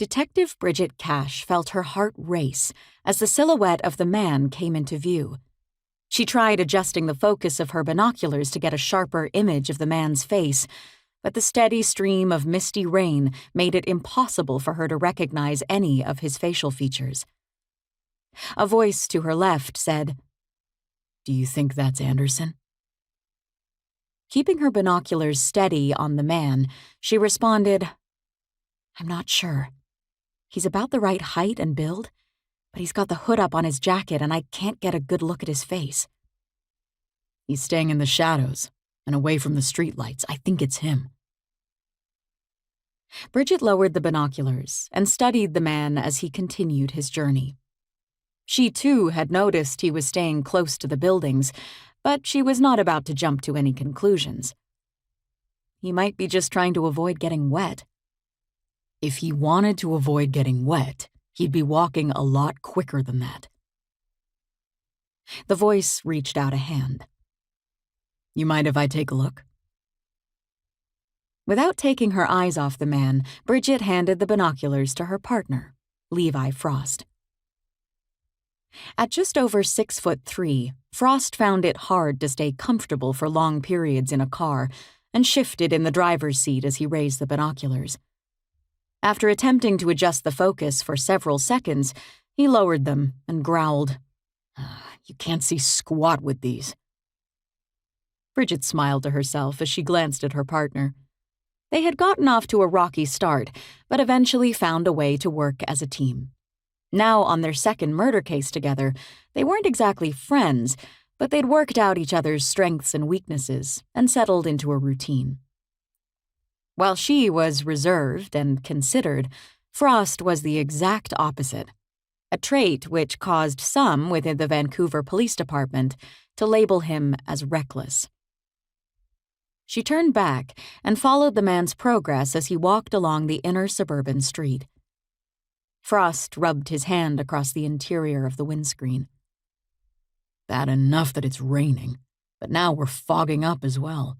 Detective Bridgette Cash felt her heart race as the silhouette of the man came into view. She tried adjusting the focus of her binoculars to get a sharper image of the man's face, but the steady stream of misty rain made it impossible for her to recognize any of his facial features. A voice to her left said, "Do you think that's Anderson?" Keeping her binoculars steady on the man, she responded, "I'm not sure. He's about the right height and build, but he's got the hood up on his jacket and I can't get a good look at his face. He's staying in the shadows and away from the streetlights. I think it's him." Bridgette lowered the binoculars and studied the man as he continued his journey. She, too, had noticed he was staying close to the buildings, but she was not about to jump to any conclusions. He might be just trying to avoid getting wet. If he wanted to avoid getting wet, he'd be walking a lot quicker than that. The voice reached out a hand. "You mind if I take a look?" Without taking her eyes off the man, Bridgette handed the binoculars to her partner, Levi Frost. At just over 6'3", Frost found it hard to stay comfortable for long periods in a car and shifted in the driver's seat as he raised the binoculars. After attempting to adjust the focus for several seconds, he lowered them and growled, "You can't see squat with these." Bridgette smiled to herself as she glanced at her partner. They had gotten off to a rocky start, but eventually found a way to work as a team. Now on their second murder case together, they weren't exactly friends, but they'd worked out each other's strengths and weaknesses and settled into a routine. While she was reserved and considered, Frost was the exact opposite, a trait which caused some within the Vancouver Police Department to label him as reckless. She turned back and followed the man's progress as he walked along the inner suburban street. Frost rubbed his hand across the interior of the windscreen. "Bad enough that it's raining, but now we're fogging up as well.